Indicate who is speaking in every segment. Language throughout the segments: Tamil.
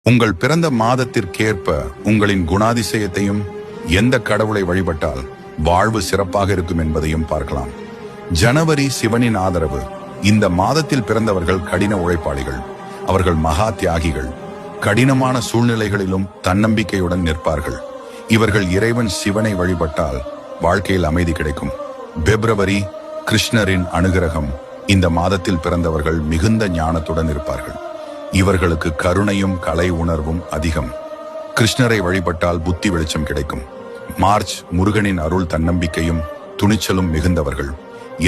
Speaker 1: உங்கள் பிறந்த மாதத்திற்கேற்ப உங்களின் குணாதிசயத்தையும் எந்த கடவுளை வழிபட்டால் வாழ்வு சிறப்பாக இருக்கும் என்பதையும் பார்க்கலாம். ஜனவரி சிவனின் ஆதரவு. இந்த மாதத்தில் பிறந்தவர்கள் கடின உழைப்பாளிகள். அவர்கள் மகா தியாகிகள். கடினமான சூழ்நிலைகளிலும் தன்னம்பிக்கையுடன் நிற்பார்கள். இவர்கள் இறைவன் சிவனை வழிபட்டால் வாழ்க்கையில் அமைதி கிடைக்கும். பிப்ரவரி கிருஷ்ணரின் அனுகிரகம். இந்த மாதத்தில் பிறந்தவர்கள் மிகுந்த ஞானத்துடன் இருப்பார்கள். இவர்களுக்கு கருணையும் கலை உணர்வும் அதிகம். கிருஷ்ணரை வழிபட்டால் புத்தி வெளிச்சம் கிடைக்கும். மார்ச் முருகனின் அருள் தன்னம்பிக்கையும் துணிச்சலும் மிகுந்தவர்கள்.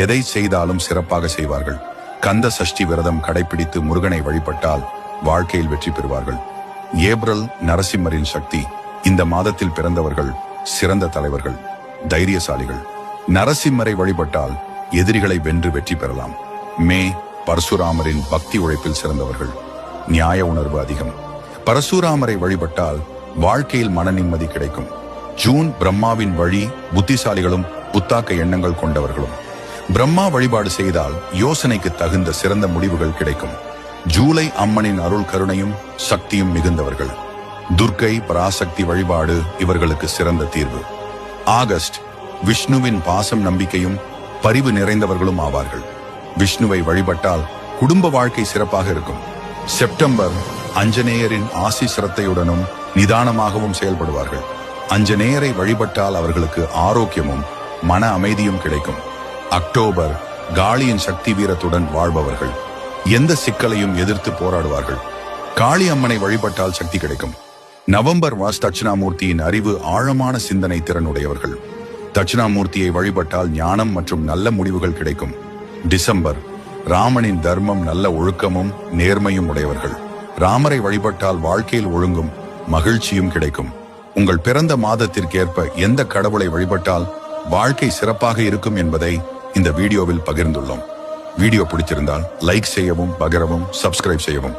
Speaker 1: எதை செய்தாலும் சிறப்பாக செய்வார்கள். கந்த சஷ்டி விரதம் கடைபிடித்து முருகனை வழிபட்டால் வாழ்க்கையில் வெற்றி பெறுவார்கள். ஏப்ரல் நரசிம்மரின் சக்தி. இந்த மாதத்தில் பிறந்தவர்கள் சிறந்த தலைவர்கள், தைரியசாலிகள். நரசிம்மரை வழிபட்டால் எதிரிகளை வென்று வெற்றி பெறலாம். மே பரசுராமரின் பக்தி உழைப்பில் சிறந்தவர்கள். நியாய உணர்வு அதிகம். பரசுராமரை வழிபட்டால் வாழ்க்கையில் மன நிம்மதி கிடைக்கும். ஜூன் பிரம்மாவின் வழி. புத்திசாலிகளும் புத்தாக்க எண்ணங்கள் கொண்டவர்களும். பிரம்மா வழிபாடு செய்தால் யோசனைக்கு தகுந்த சிறந்த முடிவுகள் கிடைக்கும். ஜூலை அம்மனின் அருள் கருணையும் சக்தியும் மிகுந்தவர்கள். துர்க்கை பராசக்தி வழிபாடு இவர்களுக்கு சிறந்த தீர்வு. ஆகஸ்ட் விஷ்ணுவின் பாசம் நம்பிக்கையும் பரிவு நிறைந்தவர்களும் ஆவார்கள். விஷ்ணுவை வழிபட்டால் குடும்ப வாழ்க்கை சிறப்பாக இருக்கும். செப்டம்பர் அஞ்சனேயரின் ஆசி சிரத்தையுடனும் நிதானமாகவும் செயல்படுவார்கள். அஞ்சனேயரை வழிபட்டால் அவர்களுக்கு ஆரோக்கியமும் மன அமைதியும் கிடைக்கும். அக்டோபர் காளியின் சக்தி வீரத்துடன் வாழ்பவர்கள். எந்த சிக்கலையும் எதிர்த்து போராடுவார்கள். காளி அம்மனை வழிபட்டால் சக்தி கிடைக்கும். நவம்பர் தட்சிணாமூர்த்தியின் அறிவு ஆழமான சிந்தனை திறனுடையவர்கள். தட்சிணாமூர்த்தியை வழிபட்டால் ஞானம் மற்றும் நல்ல முடிவுகள் கிடைக்கும். டிசம்பர் ராமனின் தர்மம் நல்ல ஒழுக்கமும் நேர்மையும் உடையவர்கள். ராமரை வழிபட்டால் வாழ்க்கையில் ஒழுங்கும் மகிழ்ச்சியும் கிடைக்கும். உங்கள் பிறந்த மாதத்திற்கேற்ப எந்த கடவுளை வழிபட்டால் வாழ்க்கை சிறப்பாக இருக்கும் என்பதை இந்த வீடியோவில் பகிர்ந்துள்ளோம். வீடியோ பிடிச்சிருந்தால் லைக் செய்யவும், பகிரவும், சப்ஸ்கிரைப் செய்யவும்.